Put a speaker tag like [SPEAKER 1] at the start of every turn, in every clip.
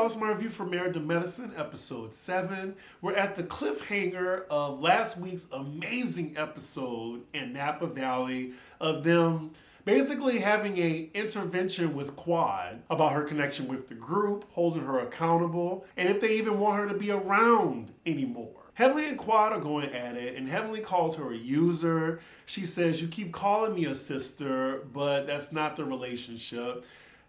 [SPEAKER 1] y'all, it's my review for Married to Medicine, episode 7. We're at the cliffhanger of last week's amazing episode in Napa Valley of them basically having a intervention with Quad about her connection with the group, holding her accountable, and if they even want her to be around anymore. Heavenly and Quad are going at it, and Heavenly calls her a user. She says, "You keep calling me a sister, but that's not the relationship."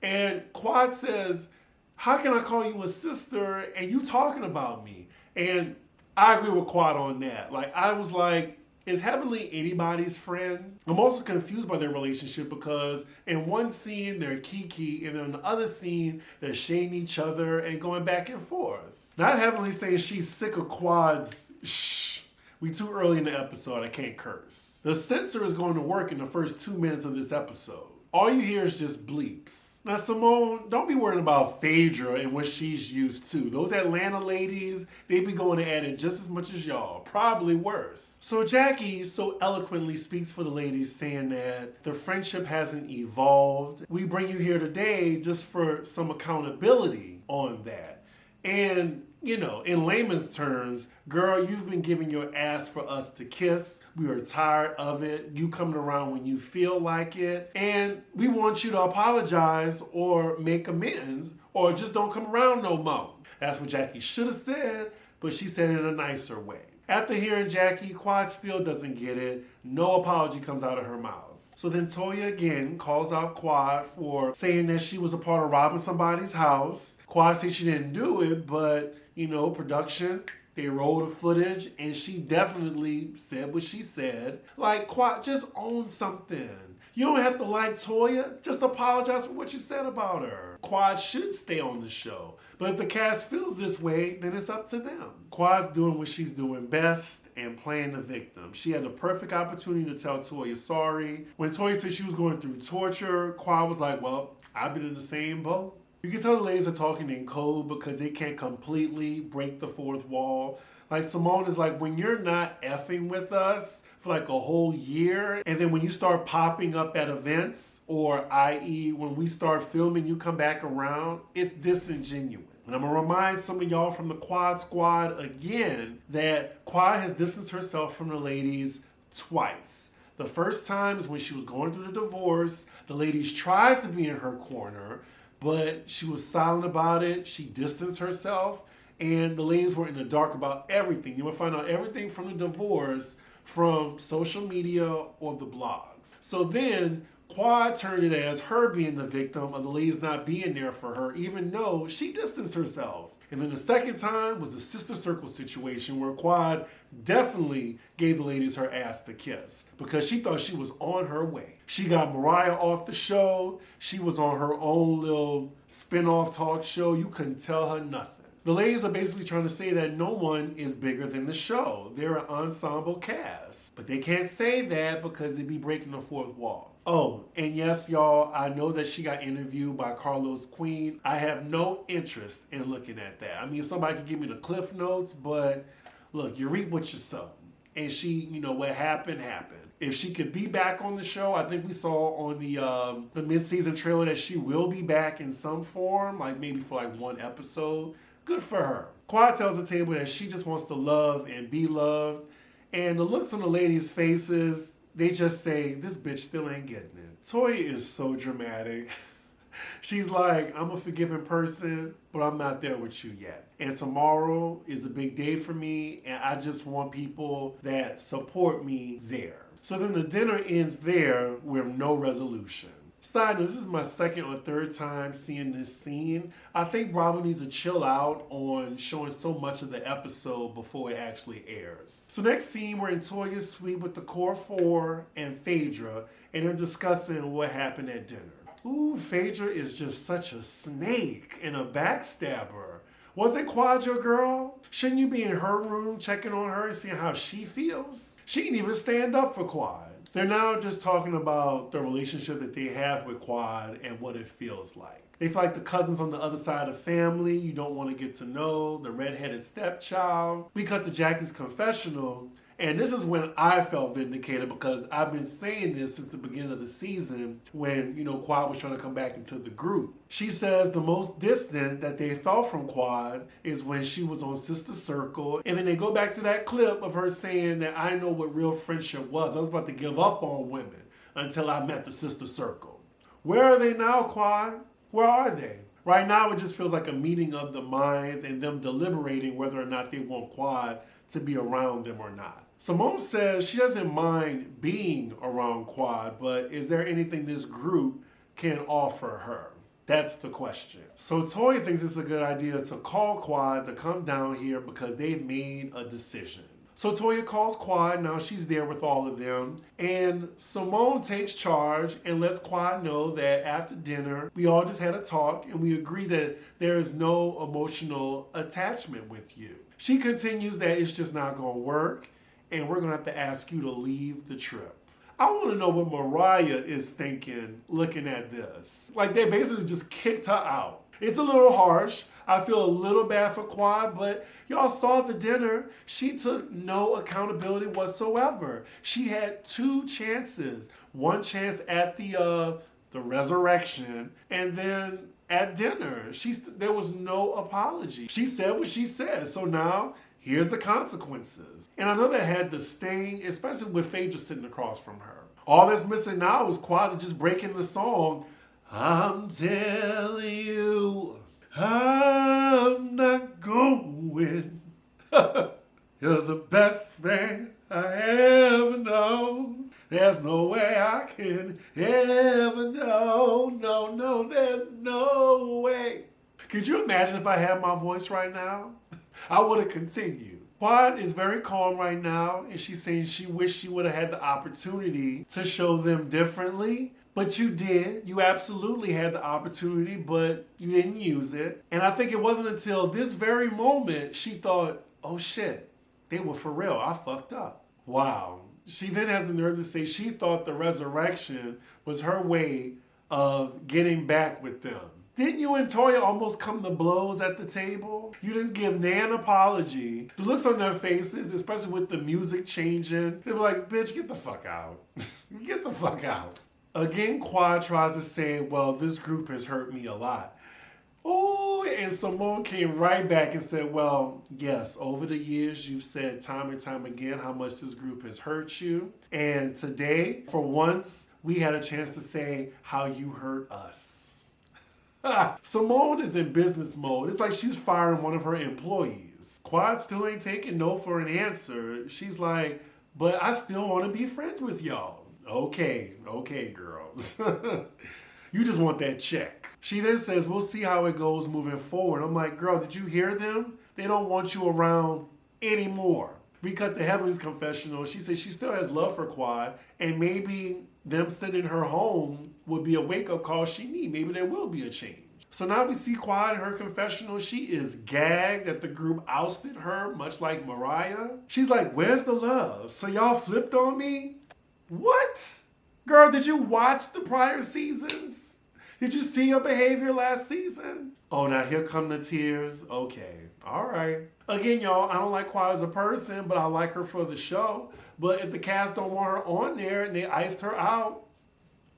[SPEAKER 1] And Quad says, "How can I call you a sister and you talking about me?" And I agree with Quad on that. I was like, is Heavenly anybody's friend? I'm also confused by their relationship because in one scene they're kiki, and then in the other scene they're shading each other and going back and forth. Not Heavenly saying she's sick of Quad's shh. We too early in the episode, I can't curse. The censor is going to work in the first 2 minutes of this episode. All you hear is just bleeps. Now, Simone, don't be worrying about Phaedra and what she's used to. Those Atlanta ladies, they be going at it just as much as y'all, probably worse. So Jackie so eloquently speaks for the ladies, saying that the friendship hasn't evolved. We bring you here today just for some accountability on that. And, in layman's terms, girl, you've been giving your ass for us to kiss. We are tired of it. You coming around when you feel like it. And we want you to apologize or make amends or just don't come around no more. That's what Jackie should have said, but she said it in a nicer way. After hearing Jackie, Quad still doesn't get it. No apology comes out of her mouth. So then Toya again calls out Quad for saying that she was a part of robbing somebody's house. Quad says she didn't do it, but, production, they rolled the footage, and she definitely said what she said. Quad, just own something. You don't have to like Toya. Just apologize for what you said about her. Quad should stay on the show. But if the cast feels this way, then it's up to them. Quad's doing what she's doing best and playing the victim. She had the perfect opportunity to tell Toya sorry. When Toya said she was going through torture, Quad was like, well, I've been in the same boat. You can tell the ladies are talking in code because they can't completely break the fourth wall. Simone is like, when you're not effing with us for a whole year, and then when you start popping up at events, or i.e. when we start filming, you come back around, it's disingenuous. And I'm going to remind some of y'all from the Quad Squad again that Quad has distanced herself from the ladies twice. The first time is when she was going through the divorce. The ladies tried to be in her corner, but she was silent about it. She distanced herself, and the ladies were in the dark about everything. You will find out everything from the divorce from social media or the blogs. So then Quad turned it as her being the victim of the ladies not being there for her, even though she distanced herself. And then the second time was a sister circle situation where Quad definitely gave the ladies her ass to kiss because she thought she was on her way. She got Mariah off the show. She was on her own little spin-off talk show. You couldn't tell her nothing. The ladies are basically trying to say that no one is bigger than the show. They're an ensemble cast. But they can't say that because they'd be breaking the fourth wall. Oh, and yes, y'all, I know that she got interviewed by Carlos Queen. I have no interest in looking at that. I mean, somebody could give me the cliff notes, but look, you reap what you sow. And she, what happened, happened. If she could be back on the show, I think we saw on the mid-season trailer that she will be back in some form, maybe for one episode. Good for her. Quad tells the table that she just wants to love and be loved. And the looks on the ladies' faces, they just say, this bitch still ain't getting it. Toya is so dramatic. She's like, I'm a forgiving person, but I'm not there with you yet. And tomorrow is a big day for me, and I just want people that support me there. So then the dinner ends there with no resolution. Side note, this is my second or third time seeing this scene. I think Bravo needs to chill out on showing so much of the episode before it actually airs. So next scene, we're in Toya's suite with the core four and Phaedra, and they're discussing what happened at dinner. Ooh, Phaedra is just such a snake and a backstabber. Wasn't Quad your girl? Shouldn't you be in her room checking on her and seeing how she feels? She didn't even stand up for Quad. They're now just talking about the relationship that they have with Quad and what it feels like. They feel like the cousins on the other side of the family you don't want to get to know, the redheaded stepchild. We cut to Jackie's confessional, And this is when I felt vindicated because I've been saying this since the beginning of the season when, Quad was trying to come back into the group. She says the most distant that they felt from Quad is when she was on Sister Circle. And then they go back to that clip of her saying that I know what real friendship was. I was about to give up on women until I met the Sister Circle. Where are they now, Quad? Where are they? Right now, it just feels like a meeting of the minds and them deliberating whether or not they want Quad to be around them or not. Simone says she doesn't mind being around Quad, but is there anything this group can offer her? That's the question. So Toya thinks it's a good idea to call Quad to come down here because they've made a decision. So Toya calls Quad, now she's there with all of them, and Simone takes charge and lets Quad know that after dinner, we all just had a talk and we agree that there is no emotional attachment with you. She continues that it's just not gonna work and we're gonna have to ask you to leave the trip. I wanna know what Mariah is thinking looking at this. Like they basically just kicked her out. It's a little harsh. I feel a little bad for Quad, but y'all saw the dinner. She took no accountability whatsoever. She had 2 chances. One chance at the resurrection, and then at dinner. There was no apology. She said what she said. So now, here's the consequences. And I know that had the sting, especially with Phaedra sitting across from her. All that's missing now is Quad just breaking the song. I'm telling you, I'm not going. You're the best friend I ever known. There's no way I can ever know. No, there's no way. Could you imagine if I had my voice right now? I would have continued. Quad is very calm right now, and she's saying she wished she would have had the opportunity to show them differently. But you did. You absolutely had the opportunity, but you didn't use it. And I think it wasn't until this very moment she thought, oh shit, they were for real. I fucked up. Wow. She then has the nerve to say she thought the resurrection was her way of getting back with them. Didn't you and Toya almost come to blows at the table? You didn't give Nan an apology. The looks on their faces, especially with the music changing, they were like, bitch, get the fuck out. Get the fuck out. Again, Quad tries to say, well, this group has hurt me a lot. Oh, and Simone came right back and said, well, yes, over the years, you've said time and time again how much this group has hurt you. And today, for once, we had a chance to say how you hurt us. Simone is in business mode. It's like she's firing one of her employees. Quad still ain't taking no for an answer. She's like, but I still want to be friends with y'all. Okay, girls. You just want that check. She then says, we'll see how it goes moving forward. I'm like, girl, did you hear them? They don't want you around anymore. We cut to Heavenly's confessional. She says she still has love for Quad, and maybe them sending her home would be a wake-up call she needs. Maybe there will be a change. So now we see Quad in her confessional. She is gagged that the group ousted her, much like Mariah. She's like, where's the love? So y'all flipped on me? What? Girl, did you watch the prior seasons? Did you see your behavior last season? Oh, now here come the tears. Okay, all right. Again, y'all, I don't like Quad as a person, but I like her for the show. But if the cast don't want her on there and they iced her out,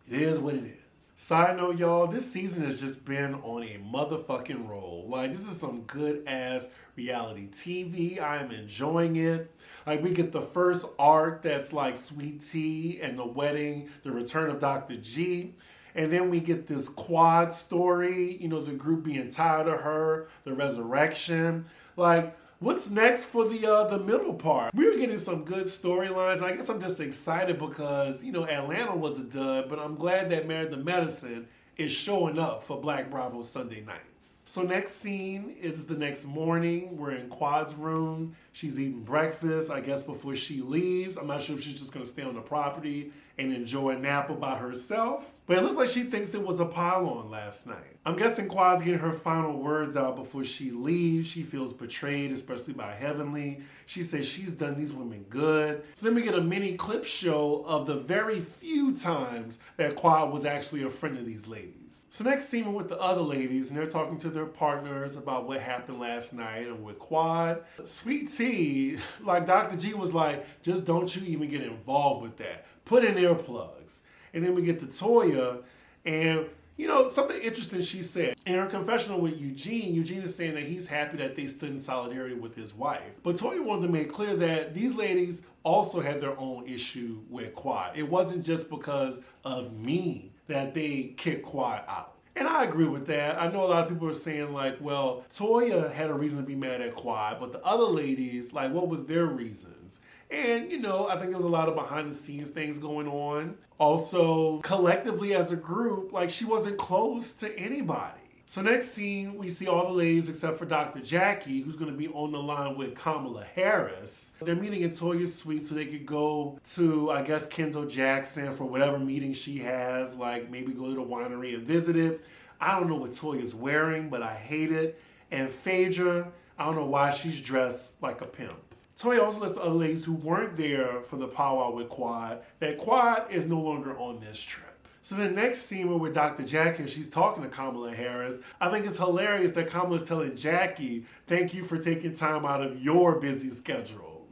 [SPEAKER 1] it is what it is. Side note, y'all, this season has just been on a motherfucking roll. Like, this is some good-ass reality TV. I am enjoying it. Like, we get the first arc that's like Sweet Tea and the wedding, the return of Dr. G. And then we get this Quad story, the group being tired of her, the resurrection. Like, what's next for the middle part? We were getting some good storylines, and I guess I'm just excited because, Atlanta was a dud, but I'm glad that Married to Medicine is showing up for Black Bravo Sunday nights. So next scene is the next morning. We're in Quad's room. She's eating breakfast, I guess, before she leaves. I'm not sure if she's just going to stay on the property and enjoy a nap by herself. But it looks like she thinks it was a pile-on last night. I'm guessing Quad's getting her final words out before she leaves. She feels betrayed, especially by Heavenly. She says she's done these women good. So then we get a mini clip show of the very few times that Quad was actually a friend of these ladies. ladies. So next scene, we're with the other ladies, and they're talking to their partners about what happened last night. And with Quad, Sweet Tea, like Dr. G was like, just don't you even get involved with that. Put in earplugs. And then we get to Toya, and you know, something interesting she said. In her confessional with Eugene is saying that he's happy that they stood in solidarity with his wife. But Toya wanted to make clear that these ladies also had their own issue with Quad. It wasn't just because of me that they kicked Quad out. And I agree with that. I know a lot of people are saying like, well, Toya had a reason to be mad at Quad, but the other ladies, like, what was their reasons? And, you know, I think there was a lot of behind the scenes things going on. Also, collectively as a group, like, she wasn't close to anybody. So next scene, we see all the ladies except for Dr. Jackie, who's going to be on the line with Kamala Harris. They're meeting in Toya's suite so they could go to, I guess, Kendall Jackson for whatever meeting she has, like maybe go to the winery and visit it. I don't know what Toya's wearing, but I hate it. And Phaedra, I don't know why she's dressed like a pimp. Toya also lets the other ladies who weren't there for the powwow with Quad that Quad is no longer on this trip. So the next scene we're with Dr. Jackie, she's talking to Kamala Harris. I think it's hilarious that Kamala's telling Jackie, thank you for taking time out of your busy schedule.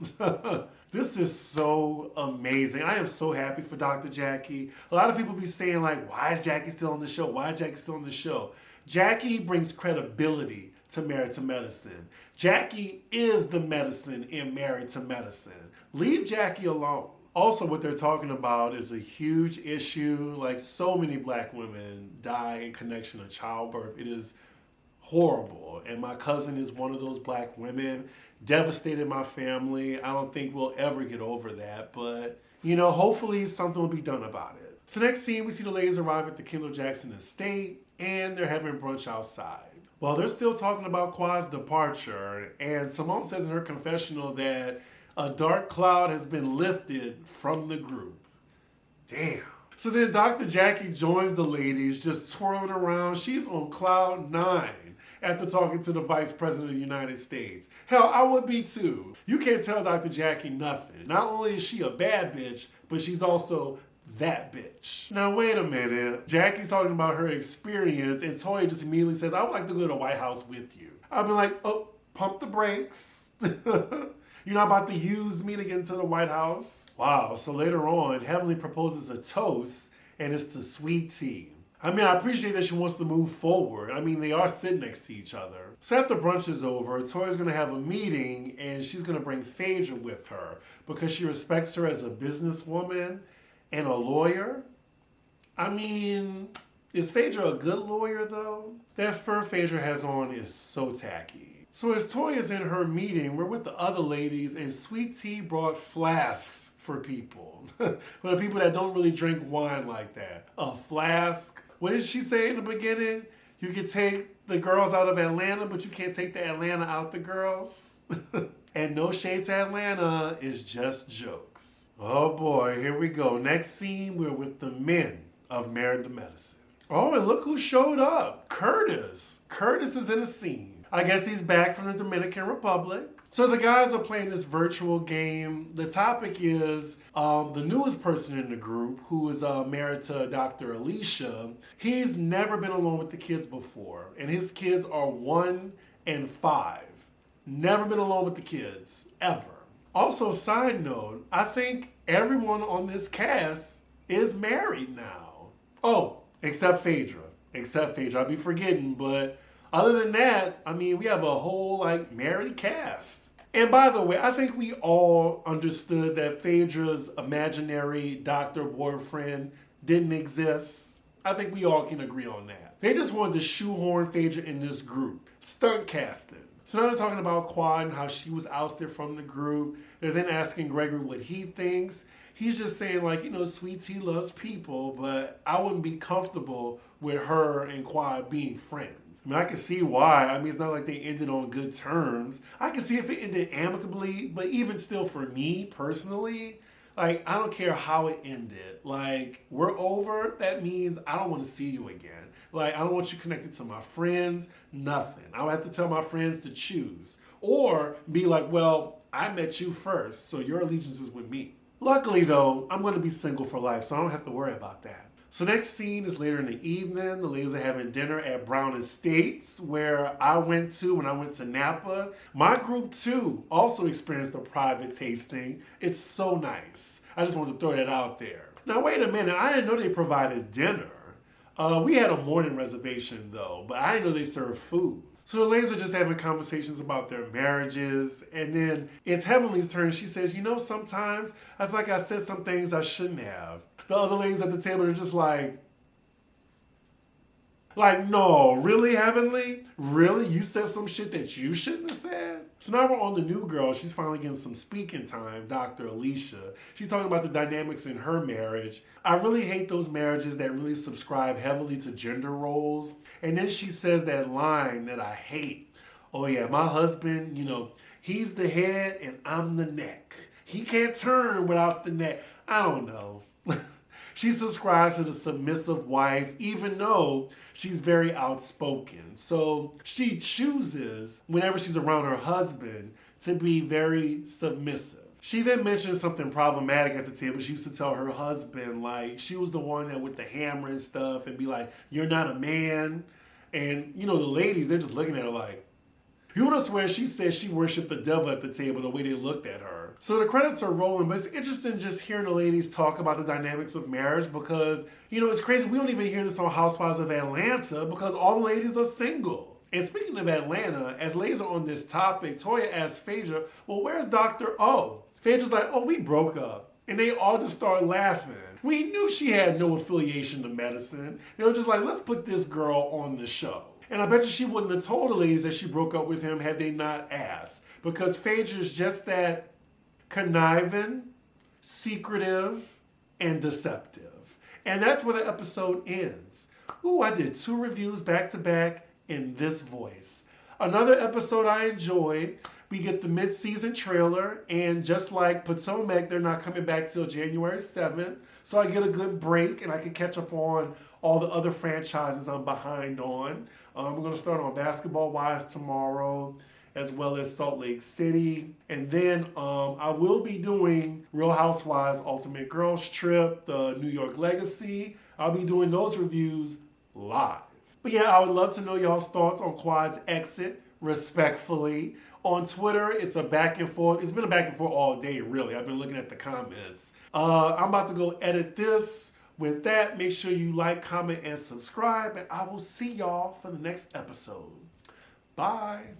[SPEAKER 1] This is so amazing. I am so happy for Dr. Jackie. A lot of people be saying like, why is Jackie still on the show? Why is Jackie still on the show? Jackie brings credibility to Married to Medicine. Jackie is the medicine in Married to Medicine. Leave Jackie alone. Also, what they're talking about is a huge issue. Like, so many black women die in connection to childbirth. It is horrible. And my cousin is one of those black women. Devastated my family. I don't think we'll ever get over that. But, you know, hopefully something will be done about it. So next scene, we see the ladies arrive at the Kendall Jackson estate, and they're having brunch outside. Well, they're still talking about Quad's departure, and Simone says in her confessional that a dark cloud has been lifted from the group. Damn. So then Dr. Jackie joins the ladies, just twirling around. She's on cloud 9 after talking to the Vice President of the United States. Hell, I would be too. You can't tell Dr. Jackie nothing. Not only is she a bad bitch, but she's also that bitch. Now, wait a minute. Jackie's talking about her experience, and Toya just immediately says, I would like to go to the White House with you. I've been like, oh, pump the brakes. You're not about to use me to get into the White House? Wow. So later on, Heavenly proposes a toast, and it's to Sweet Tea. I mean, I appreciate that she wants to move forward. I mean, they are sitting next to each other. So after brunch is over, Toya's going to have a meeting, and she's going to bring Phaedra with her because she respects her as a businesswoman and a lawyer. I mean, is Phaedra a good lawyer, though? That fur Phaedra has on is so tacky. So as Toya's in her meeting, we're with the other ladies, and Sweet Tea brought flasks for people. For the people that don't really drink wine like that. A flask. What did she say in the beginning? You can take the girls out of Atlanta, but you can't take the Atlanta out the girls. And no shade to Atlanta, is just jokes. Oh boy, here we go. Next scene, we're with the men of Married to Medicine. Oh, and look who showed up. Curtis. Curtis is in the scene. I guess he's back from the Dominican Republic. So the guys are playing this virtual game. The topic is the newest person in the group, who is married to Dr. Alicia. He's never been alone with the kids before, and his kids are 1 and 5. Never been alone with the kids, ever. Also, side note, I think everyone on this cast is married now. Oh, except Phaedra. I'll be forgetting, but other than that, I mean, we have a whole, like, married cast. And by the way, I think we all understood that Phaedra's imaginary doctor boyfriend didn't exist. I think we all can agree on that. They just wanted to shoehorn Phaedra in this group. Stunt casting. So now they're talking about Quad and how she was ousted from the group. They're then asking Gregory what he thinks. He's just saying, like, you know, Sweet Tea loves people, but I wouldn't be comfortable with her and Quad being friends. I mean, I can see why. I mean, it's not like they ended on good terms. I can see if it ended amicably, but even still, for me personally, like, I don't care how it ended. Like, we're over. That means I don't want to see you again. Like, I don't want you connected to my friends, nothing. I would have to tell my friends to choose. Or be like, well, I met you first, so your allegiance is with me. Luckily, though, I'm going to be single for life, so I don't have to worry about that. So next scene is later in the evening. The ladies are having dinner at Brown Estates, where I went to when I went to Napa. My group too also experienced a private tasting. It's so nice. I just wanted to throw that out there. Now wait a minute, I didn't know they provided dinner. We had a morning reservation though, but I didn't know they served food. So the ladies are just having conversations about their marriages, and then it's Heavenly's turn. She says, you know, sometimes I feel like I said some things I shouldn't have. The other ladies at the table are just like, no, really, Heavenly? Really? You said some shit that you shouldn't have said? So now we're on the new girl. She's finally getting some speaking time, Dr. Alicia. She's talking about the dynamics in her marriage. I really hate those marriages that really subscribe heavily to gender roles. And then she says that line that I hate. Oh yeah, my husband, you know, he's the head and I'm the neck. He can't turn without the neck. I don't know. She subscribes to the submissive wife, even though she's very outspoken. So she chooses, whenever she's around her husband, to be very submissive. She then mentions something problematic at the table. She used to tell her husband, like, she was the one that with the hammer and stuff and be like, you're not a man. And, you know, the ladies, they're just looking at her like, you would have swear she said she worshiped the devil at the table the way they looked at her. So the credits are rolling, but it's interesting just hearing the ladies talk about the dynamics of marriage because, you know, it's crazy. We don't even hear this on Housewives of Atlanta because all the ladies are single. And speaking of Atlanta, as ladies are on this topic, Toya asks Phaedra, well, where's Dr. O? Phaedra's like, oh, we broke up. And they all just start laughing. We knew she had no affiliation to medicine. They were just like, let's put this girl on the show. And I bet you she wouldn't have told the ladies that she broke up with him had they not asked. Because Phaedra's just that conniving, secretive, and deceptive. And that's where the episode ends. Ooh, I did 2 reviews back to back in this voice. Another episode I enjoyed. We get the mid-season trailer, and just like Potomac, they're not coming back till January 7th. So I get a good break, and I can catch up on all the other franchises I'm behind on. We're going to start on Basketball Wives tomorrow, as well as Salt Lake City. And then I will be doing Real Housewives Ultimate Girls Trip, the New York Legacy. I'll be doing those reviews live. But yeah, I would love to know y'all's thoughts on Quad's exit, respectfully. On Twitter, it's a back and forth. It's been a back and forth all day, really. I've been looking at the comments. I'm about to go edit this. With that, make sure you like, comment, and subscribe. And I will see y'all for the next episode. Bye.